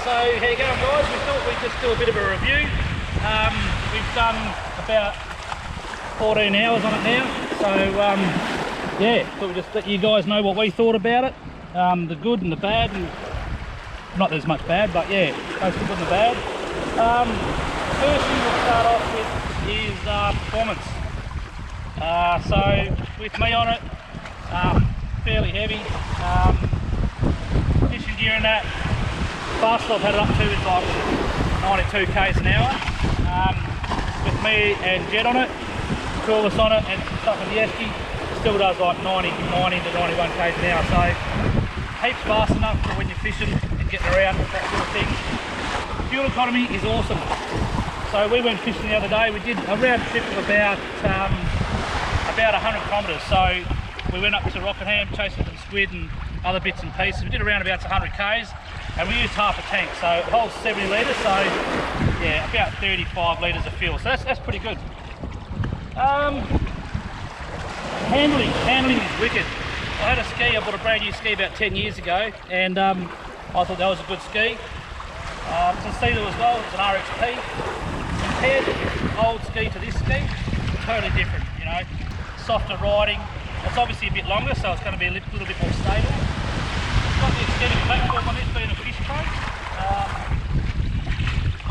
So how you going, guys? We thought we'd just do a bit of a review. We've done about 14 hours on it now, so yeah, thought we'd just let you guys know what we thought about it, the good and the bad, and not there's much bad, but yeah, both the good and the bad. First thing we'll start off with is performance. So with me on it, fairly heavy, fishing gear and that, fastest I've had it up to is like 92 k's an hour. With me and Jed on it, two of us on it, and stuff in the esky, still does like 90 to 91 k's an hour. So heaps fast enough for when you're fishing and getting around with that sort of thing. Fuel economy is awesome. So we went fishing the other day. We did a round trip of about 100 kilometres. So we went up to Rockingham chasing some squid and other bits and pieces. We did around about 100 k's, and we used half a tank, so it holds 70 litres. So yeah, about 35 litres of fuel. So that's pretty good. Handling is wicked. I had a ski. I bought a brand new ski about 10 years ago, and I thought that was a good ski. It's a Seadoo as well. It's an RXP. Compared the old ski to this ski, totally different. You know, softer riding. It's obviously a bit longer, so it's going to be a little bit more stable. It's got the extended platform on this, being a Fish Pro.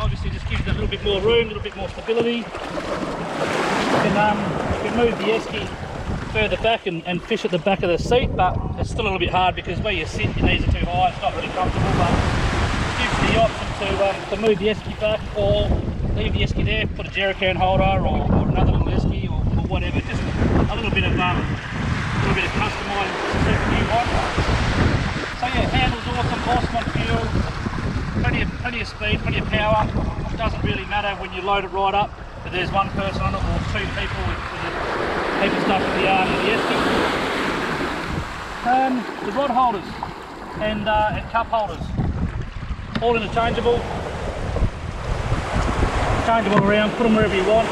Obviously, just gives it a little bit more room, a little bit more stability. You can move the esky further back and fish at the back of the seat, but it's still a little bit hard because where you sit, your knees are too high. It's not really comfortable, but it gives you the option to move the esky back or leave the esky there, put a jerry can holder or another little esky or whatever. Just a little bit of customized suit you want. So yeah, handles awesome on fuel, plenty of speed, plenty of power. It doesn't really matter when you load it right up if there's one person on it or two people with a heap of stuff in the esky. The rod holders and cup holders, all interchangeable. Changeable around, put them wherever you want.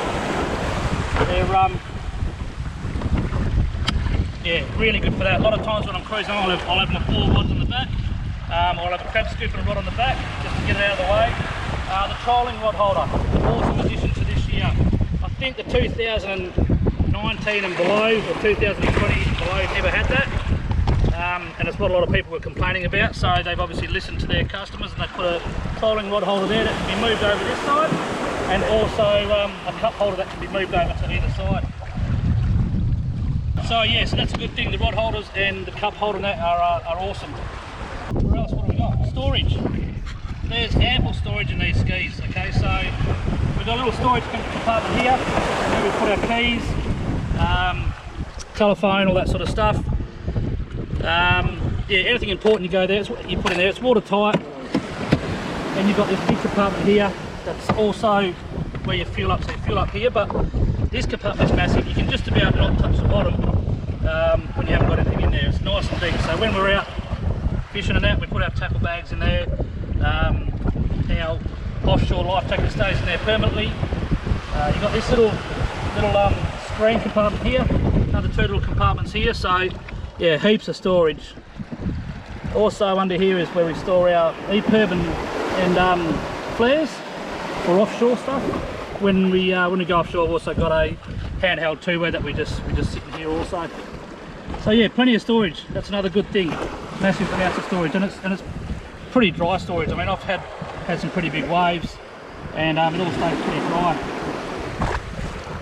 They're yeah, really good for that. A lot of times when I'm cruising, I'll have my 4 rods on the back. I'll have a crab scoop and a rod on the back just to get it out of the way. The trolling rod holder, awesome addition to this year. I think the 2019 and below, or 2020 and below, never had that. And it's what a lot of people were complaining about. So they've obviously listened to their customers and they put a trolling rod holder there that can be moved over this side, and also a cup holder that can be moved over to either side. So yeah, so that's a good thing. The rod holders and the cup holder net are awesome. Where else? What do we got? Storage. There's ample storage in these skis. Okay, so we've got a little storage compartment here where we put our keys, telephone, all that sort of stuff. Yeah, anything important you go there. It's what you put in there. It's watertight. And you've got this big compartment here. That's also where you fuel up. So you fuel up here, but this compartment's massive. You can just about not touch the bottom when you haven't got anything in there. It's nice and deep. So when we're out fishing and that, we put our tackle bags in there. Our offshore life jacket stays in there permanently. You've got this little screen compartment here. Another 2 little compartments here. So yeah, heaps of storage. Also under here is where we store our EPIRB and flares for offshore stuff. When we go offshore, we've also got a handheld two-way that we just sit in here also. So yeah, plenty of storage. That's another good thing. Massive amounts of storage, and it's pretty dry storage. I mean, I've had some pretty big waves, and it all stays pretty dry.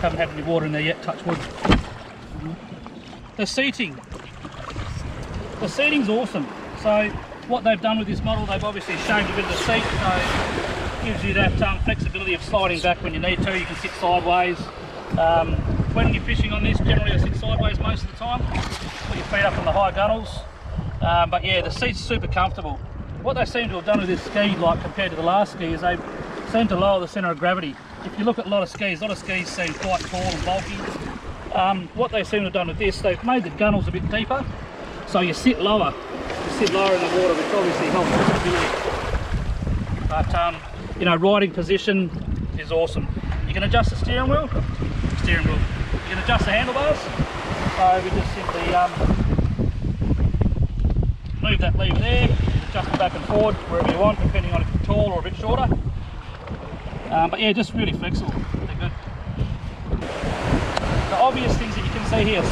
Haven't had any water in there yet. Touch wood. The seating's awesome. So what they've done with this model, they've obviously shaved a bit of the seat, so it gives you that flexibility of sliding back when you need to. You can sit sideways. When you're fishing on this, generally I sit sideways most of the time. Put your feet up on the high gunnels. But yeah, the seat's super comfortable. What they seem to have done with this ski, like compared to the last ski, is they seem to lower the centre of gravity. If you look at a lot of skis seem quite tall and bulky. What they seem to have done with this, they've made the gunnels a bit deeper, so you sit lower. You sit lower in the water, which obviously helps with stability. But you know, riding position is awesome. You can adjust the steering wheel. You can adjust the handlebars. So we just simply move that lever there, adjust it back and forward wherever you want, depending on if you're tall or a bit shorter. But yeah, just really flexible. They're good. The obvious things that you can see here: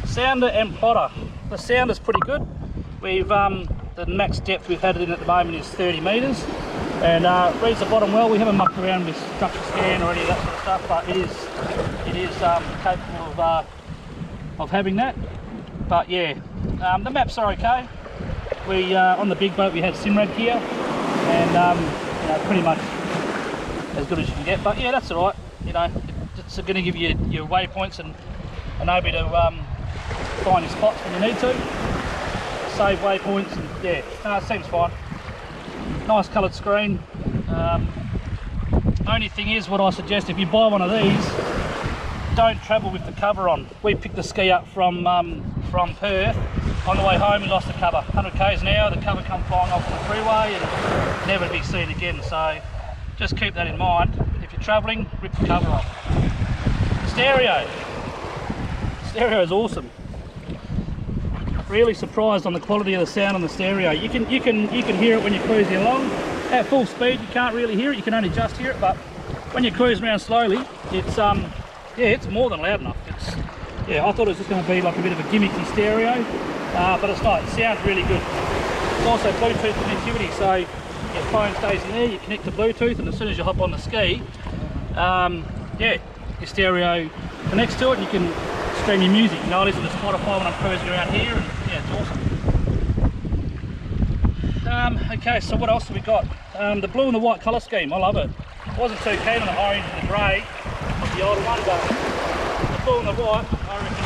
sounder and plotter. The sounder's pretty good. We've the max depth we've had it in at the moment is 30 metres, and reads the bottom well. We haven't mucked around with structure scan or any of that sort of stuff, but it is capable of having that. But yeah, the maps are okay. We on the big boat we had Simrad gear, and you know, pretty much as good as you can get. But yeah, that's all right. You know, it's going to give you your waypoints and able to find your spots when you need to, save waypoints, and yeah, no, it seems fine. Nice coloured screen. Only thing is, what I suggest, if you buy one of these, don't travel with the cover on. We picked the ski up from Perth. On the way home, we lost the cover. 100 k's an hour, the cover come flying off on the freeway and never to be seen again. So just keep that in mind. If you're travelling, rip the cover off. Stereo is awesome. Really surprised on the quality of the sound on the stereo. You can hear it when you're cruising along. At full speed, you can't really hear it. You can only just hear it. But when you're cruising around slowly, it's yeah, it's more than loud enough. Yeah, I thought it was just going to be like a bit of a gimmicky stereo, but it's not. It sounds really good. It's also Bluetooth connectivity, so your phone stays in there. You connect to Bluetooth, and as soon as you hop on the ski, yeah, your stereo connects to it, and you can stream your music. You know, I listen to Spotify when I'm cruising around here, and yeah, it's awesome. Okay, so what else have we got? The blue and the white colour scheme, I love it. Wasn't too keen on the orange and the grey of the older one, but the blue and the white, I reckon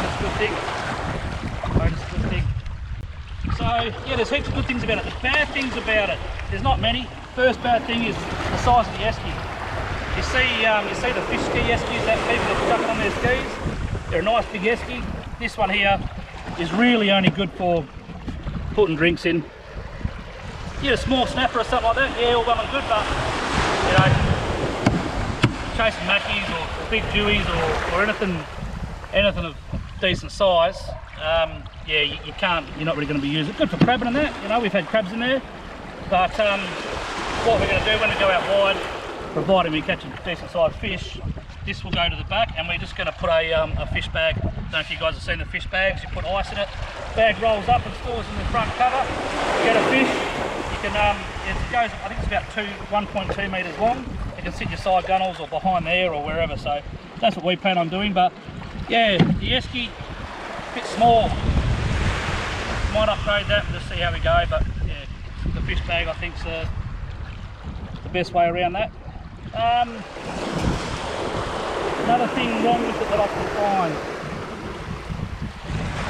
it's a good thing. So yeah, there's heaps of good things about it. The bad things about it, there's not many. First bad thing is the size of the esky. You see the fish ski eskies that people have chucked on their skis. They're a nice big esky. This one here is really only good for putting drinks in. You get a small snapper or something like that, yeah, all well and good, but you know, chasing mackies or big dewies or anything of decent size, yeah, you can't. You're not really going to be using it. Good for crabbing and that. You know, we've had crabs in there, but what we're going to do when we go out wide, providing we catch a decent sized fish, this will go to the back, and we're just going to put a fish bag. I don't know if you guys have seen the fish bags. You put ice in it, bag rolls up and stores in the front cover. You get a fish. You can it goes. I think it's about 1.2 metres long. You can sit your side gunnels or behind there or wherever. So that's what we plan on doing. But yeah, the esky, a bit small. Might upgrade that and just see how we go. But yeah, the fish bag I think's the best way around that. Another thing wrong with it that I can find,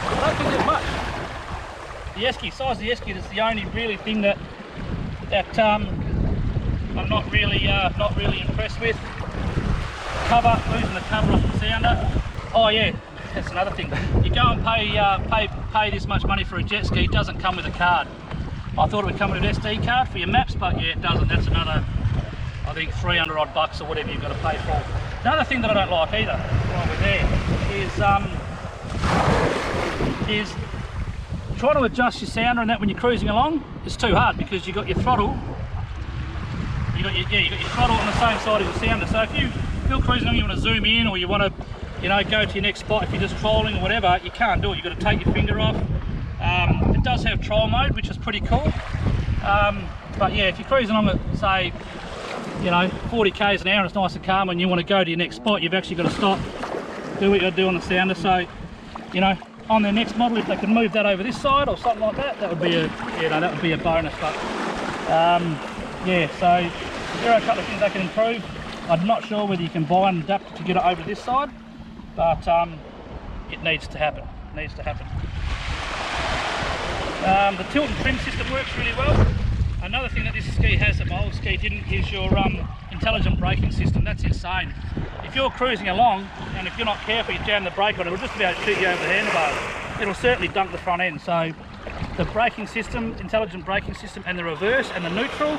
I don't think there's much. The esky, size of the esky is the only really thing that I'm not really impressed with. Cover, losing the cover off the sounder. Oh yeah, that's another thing. You go and pay this much money for a jet ski, it doesn't come with a card. I thought it would come with an SD card for your maps, but yeah, it doesn't. That's another, I think, 300 odd bucks or whatever you've got to pay for. Another thing that I don't like either, while we're there, is trying to adjust your sounder and that when you're cruising along. It's too hard because you've got your throttle. You got your throttle on the same side as your sounder. So if you're cruising along, you want to zoom in, or you want to, you know, go to your next spot. If you're just trolling or whatever, you can't do it. You've got to take your finger off. It does have troll mode, which is pretty cool. But yeah, if you're cruising along at, say, you know, 40 k's an hour and it's nice and calm and you want to go to your next spot, you've actually got to stop, do what you got to do on the sounder. So, you know, on their next model, if they can move that over this side or something like that, that would be a, you know, that would be a bonus. But yeah, so there are a couple of things they can improve. I'm not sure whether you can buy an adapter to get it over this side, but it needs to happen. It needs to happen. The tilt and trim system works really well. Another thing that this ski has that my old ski didn't is your intelligent braking system. That's insane. If you're cruising along and if you're not careful, you jam the brake on, it'll just about shoot you over the handlebars. It'll certainly dunk the front end. So the braking system, intelligent braking system, and the reverse and the neutral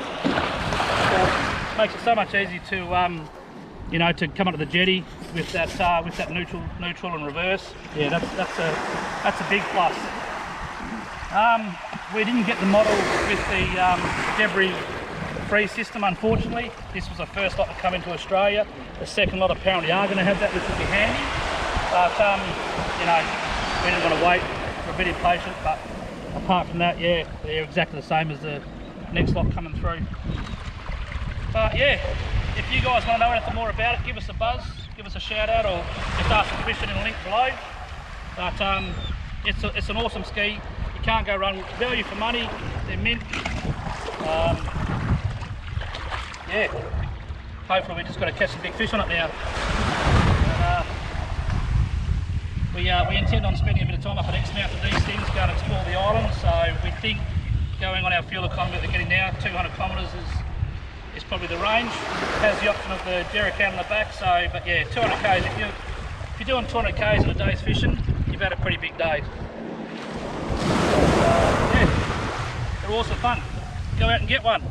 makes it so much easier to you know, to come onto the jetty with that neutral and reverse. Yeah, that's a big plus. We didn't get the model with the debris free system, unfortunately. This was the first lot to come into Australia. The second lot apparently are going to have that, which will be handy. But you know, we didn't want to wait. We're a bit impatient, but apart from that, yeah, they're exactly the same as the next lot coming through. But yeah, if you guys want to know anything more about it, give us a buzz, give us a shout out, or just ask for Fishing in the link below. But it's an awesome ski. You can't go wrong. Value for money. They're mint. Yeah. Hopefully we just got to catch some big fish on it now. And, we intend on spending a bit of time up at Exmouth with these things, going to explore the island. So we think going on our fuel economy that they're getting now, 200 kilometres is probably the range. It has the option of the jerry can on the back. So, but yeah, 200 k's. If you're doing 200 k's in a day's fishing, you've had a pretty big day. Yeah, they're awesome fun. Go out and get one.